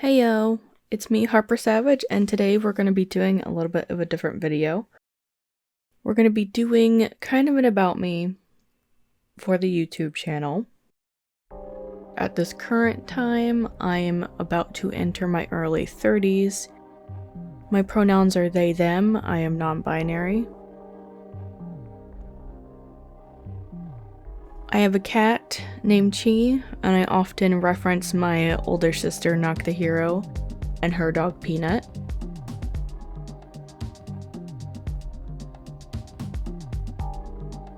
Heyo, it's me, Harper Savage, and today we're going to be doing a little bit of a different video. We're going to be doing kind of an about me for the YouTube channel. At this current time, I am about to enter my early 30s. My pronouns are they, them. I am non-binary. I have a cat named Chi, and I often reference my older sister, Knock the Hero, and her dog, Peanut.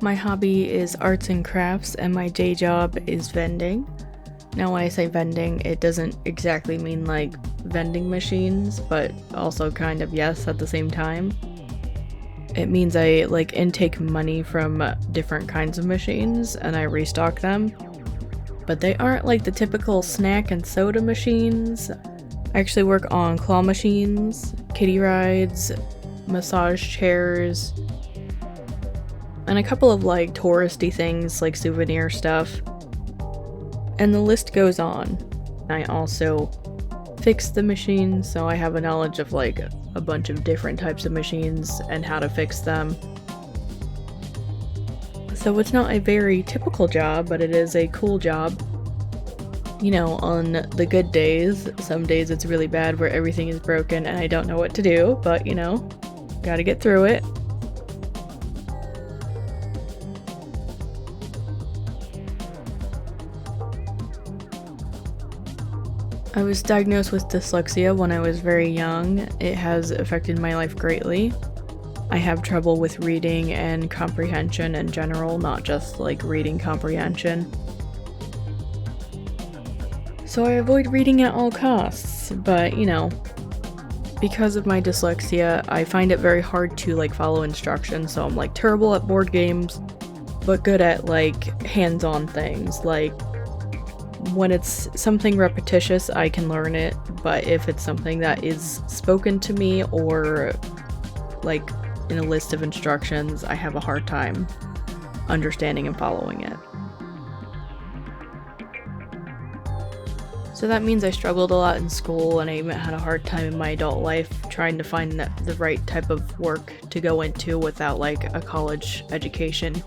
My hobby is arts and crafts, and my day job is vending. Now, when I say vending, it doesn't exactly mean like vending machines, but also kind of yes at the same time. It means I intake money from different kinds of machines and I restock them. But they aren't like the typical snack and soda machines. I actually work on claw machines, kiddie rides, massage chairs, and a couple of like touristy things like souvenir stuff. And the list goes on. I also fix the machines, so I have a knowledge of like a bunch of different types of machines and how to fix them. So it's not a very typical job, but it is a cool job. You know, on the good days, some days it's really bad where everything is broken and I don't know what to do, but you know, gotta get through it. I was diagnosed with dyslexia when I was very young. It has affected my life greatly. I have trouble with reading and comprehension in general, not just like reading comprehension. So I avoid reading at all costs, but you know, because of my dyslexia, I find it very hard to like follow instructions, so I'm like terrible at board games, but good at like hands-on things. Like when it's something repetitious, I can learn it, but if it's something that is spoken to me or like in a list of instructions, I have a hard time understanding and following it. So that means I struggled a lot in school, and I even had a hard time in my adult life trying to find the right type of work to go into without like a college education.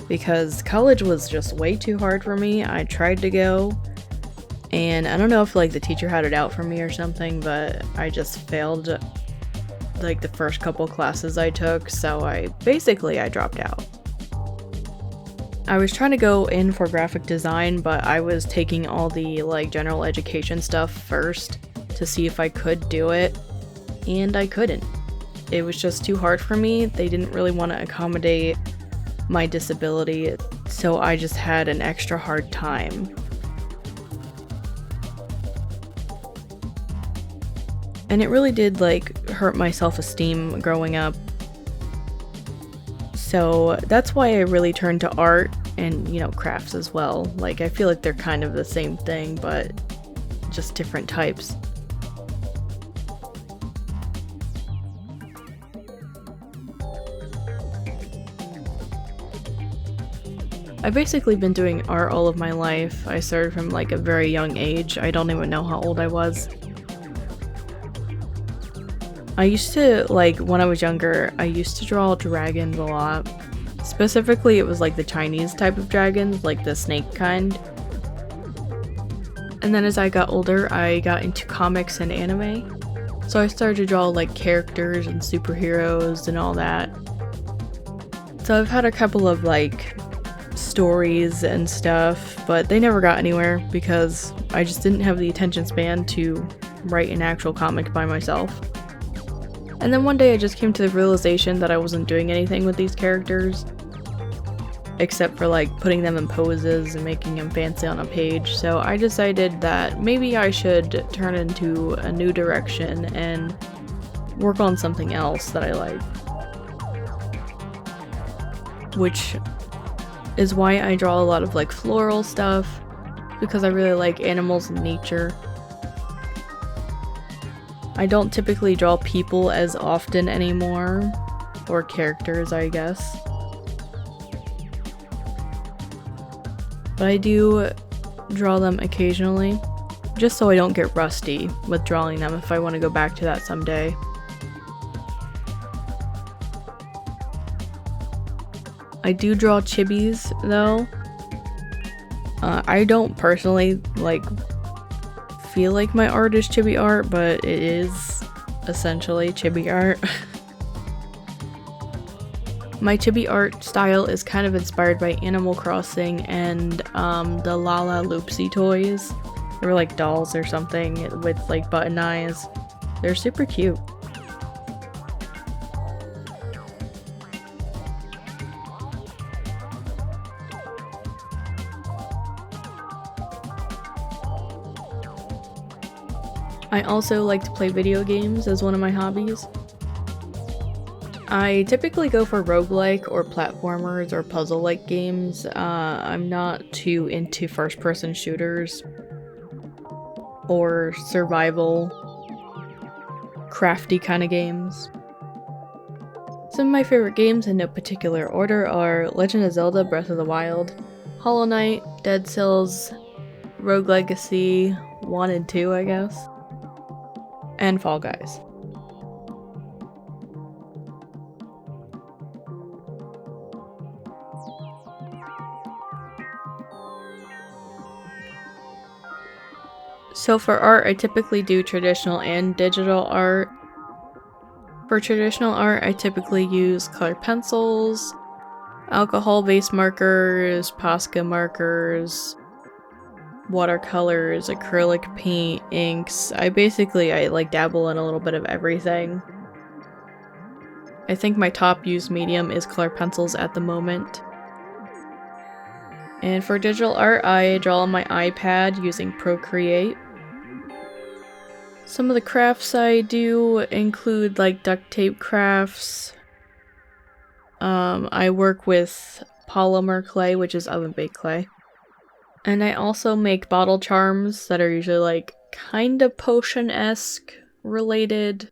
Because college was just way too hard for me. I tried to go, and I don't know if like the teacher had it out for me or something, but I just failed like the first couple classes I took, so I dropped out. I was trying to go in for graphic design, but I was taking all the like general education stuff first to see if I could do it, and I couldn't. It was just too hard for me. They didn't really want to accommodate my disability, so I just had an extra hard time. And it really did like hurt my self-esteem growing up. So that's why I really turned to art and, you know, crafts as well. Like I feel like they're kind of the same thing, but just different types. I've basically been doing art all of my life. I started from like a very young age. I don't even know how old I was. I used to, like, when I was younger, I used to draw dragons a lot. Specifically, it was like the Chinese type of dragons, like the snake kind. And then as I got older, I got into comics and anime. So I started to draw like characters and superheroes and all that. So I've had a couple of like stories and stuff, but they never got anywhere because I just didn't have the attention span to write an actual comic by myself. And then one day I just came to the realization that I wasn't doing anything with these characters except for like putting them in poses and making them fancy on a page, so I decided that maybe I should turn into a new direction and work on something else that I like. Which is why I draw a lot of like floral stuff, because I really like animals and nature. I don't typically draw people as often anymore, or characters, I guess. But I do draw them occasionally. just so I don't get rusty with drawing them if I want to go back to that someday. I do draw chibis though. I don't personally feel like my art is chibi art, but it is essentially chibi art. My chibi art style is kind of inspired by Animal Crossing and the Lala Loopsy toys. They were like dolls or something with like button eyes. They're super cute. I also like to play video games as one of my hobbies. I typically go for roguelike or platformers or puzzle-like games. I'm not too into first-person shooters or survival, crafty kind of games. Some of my favorite games in no particular order are Legend of Zelda Breath of the Wild, Hollow Knight, Dead Cells, Rogue Legacy 1 and 2 I guess, and Fall Guys. So for art, I typically do traditional and digital art. For traditional art, I typically use colored pencils, alcohol-based markers, Posca markers, watercolors, acrylic paint, inks. I dabble in a little bit of everything. I think my top used medium is colored pencils at the moment. And for digital art, I draw on my iPad using Procreate. Some of the crafts I do include like duct tape crafts. I work with polymer clay, which is oven baked clay. And I also make bottle charms that are usually like kind of potion-esque related.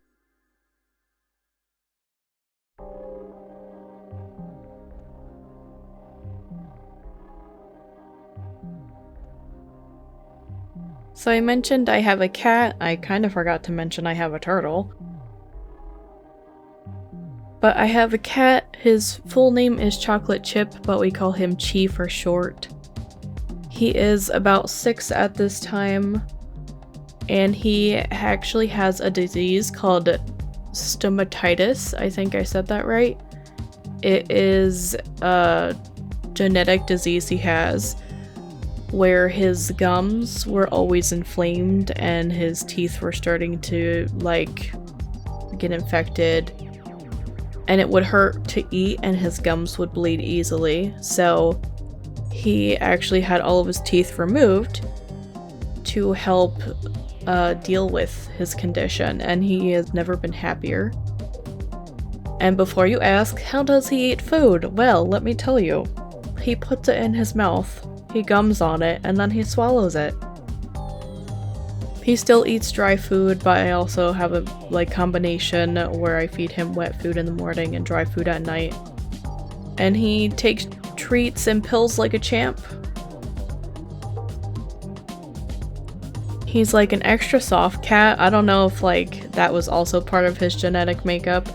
So I mentioned I have a cat. I kind of forgot to mention I have a turtle. But I have a cat. His full name is Chocolate Chip, but we call him Chi for short. He is about 6 at this time, and he actually has a disease called stomatitis. I think I said that right. It is a genetic disease he has, where his gums were always inflamed and his teeth were starting to get infected, and it would hurt to eat and his gums would bleed easily. So he actually had all of his teeth removed to help deal with his condition, and he has never been happier. And before you ask, how does he eat food? Well, let me tell you. He puts it in his mouth. He gums on it, and then he swallows it. He still eats dry food, but I also have a combination where I feed him wet food in the morning and dry food at night. And he takes treats and pills like a champ. He's like an extra soft cat. I don't know if that was also part of his genetic makeup,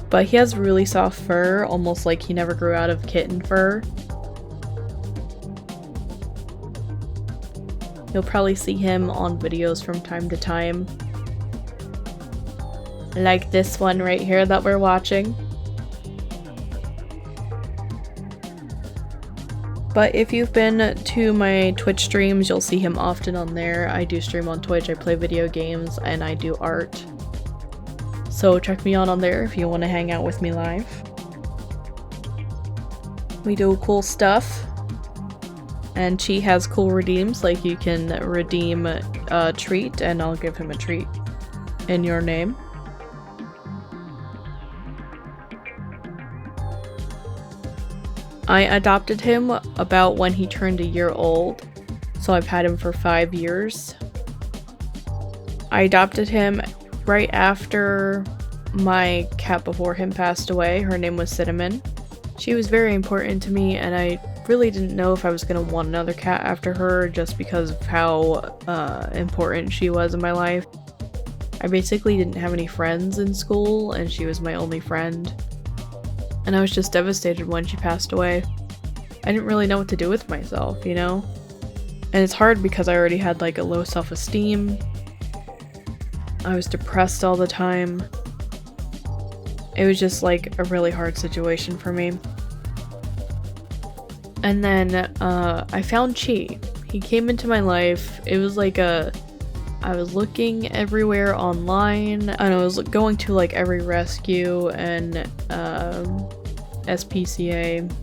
but he has really soft fur, almost like he never grew out of kitten fur. You'll probably see him on videos from time to time. Like this one right here that we're watching. But if you've been to my Twitch streams, you'll see him often on there. I do stream on Twitch, I play video games, and I do art. So check me out on there if you want to hang out with me live. We do cool stuff. And Chi has cool redeems, like you can redeem a treat and I'll give him a treat in your name. I adopted him about when he turned a year old, so I've had him for 5 years. I adopted him right after my cat before him passed away. Her name was Cinnamon. She was very important to me, and I really didn't know if I was gonna want another cat after her just because of how important she was in my life. I basically didn't have any friends in school, and she was my only friend. And I was just devastated when she passed away. I didn't really know what to do with myself, you know? And it's hard because I already had like a low self-esteem. I was depressed all the time. It was just like a really hard situation for me. And then I found Chi. He came into my life. It was like I was looking everywhere online, and I was going to like every rescue and SPCA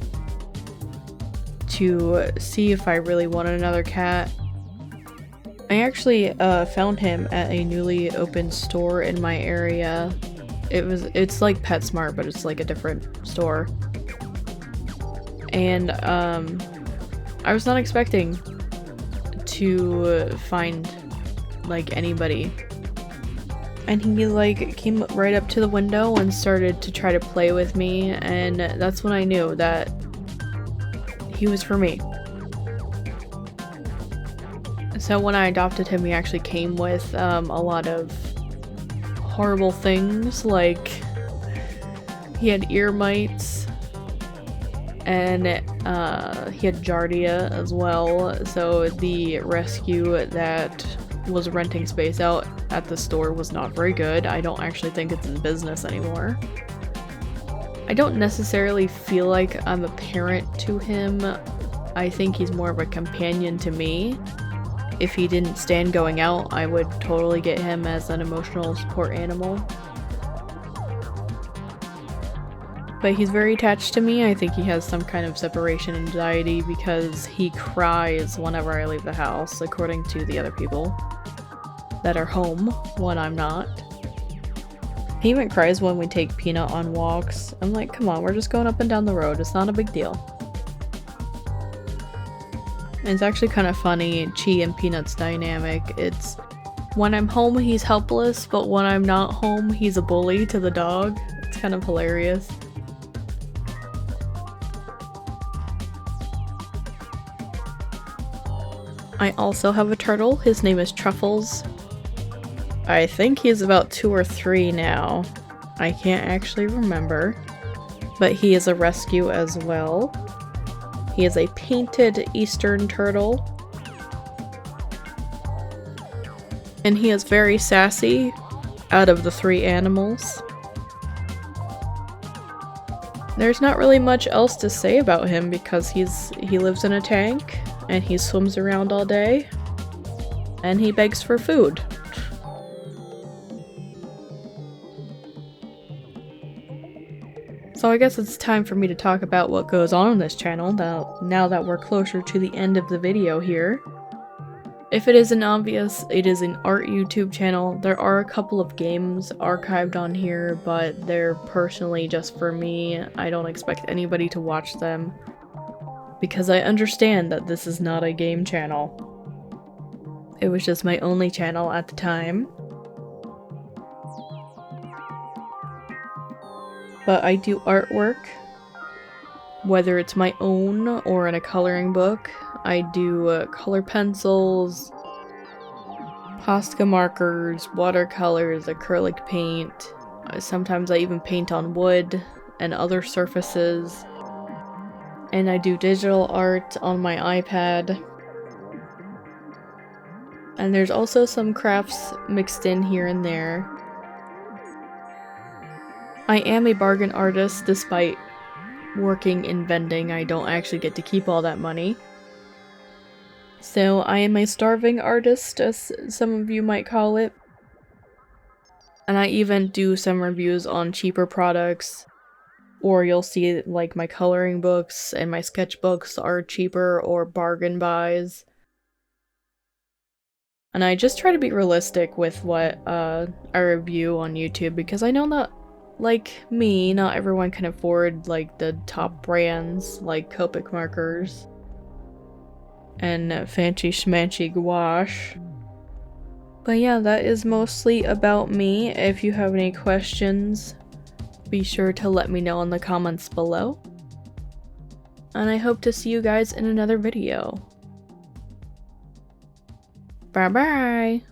to see if I really wanted another cat. I actually found him at a newly opened store in my area. It's like PetSmart, but it's like a different store. And I was not expecting to find like anybody. And he like came right up to the window and started to try to play with me, and that's when I knew that he was for me. So when I adopted him, he actually came with a lot of horrible things, like he had ear mites, and he had giardia as well. So the rescue that was renting space out at the store was not very good. I don't actually think it's in business anymore. I don't necessarily feel like I'm a parent to him. I think he's more of a companion to me. If he didn't stand going out, I would totally get him as an emotional support animal. But he's very attached to me. I think he has some kind of separation anxiety because he cries whenever I leave the house, according to the other people that are home when I'm not. He even cries when we take Peanut on walks. I'm like, come on, we're just going up and down the road. It's not a big deal. And it's actually kind of funny, Chi and Peanut's dynamic. It's when I'm home, he's helpless, but when I'm not home, he's a bully to the dog. It's kind of hilarious. I also have a turtle. His name is Truffles. I think he's about 2 or 3 now. I can't actually remember. But he is a rescue as well. He is a painted eastern turtle. And he is very sassy out of the 3 animals. There's not really much else to say about him because he lives in a tank and he swims around all day and he begs for food. So I guess it's time for me to talk about what goes on this channel now that we're closer to the end of the video here. If it isn't obvious, it is an art YouTube channel. There are a couple of games archived on here, but they're personally just for me. I don't expect anybody to watch them because I understand that this is not a game channel. It was just my only channel at the time. But I do artwork, whether it's my own or in a coloring book. I do color pencils, Posca markers, watercolors, acrylic paint. Sometimes I even paint on wood and other surfaces. And I do digital art on my iPad. And there's also some crafts mixed in here and there. I am a bargain artist. Despite working in vending, I don't actually get to keep all that money. So I am a starving artist, as some of you might call it. And I even do some reviews on cheaper products. Or you'll see like my coloring books and my sketchbooks are cheaper or bargain buys. And I just try to be realistic with what I review on YouTube because I know that, like me, not everyone can afford like the top brands like Copic markers and fancy schmancy gouache. But yeah, that is mostly about me. If you have any questions, be sure to let me know in the comments below. and I hope to see you guys in another video. Bye bye!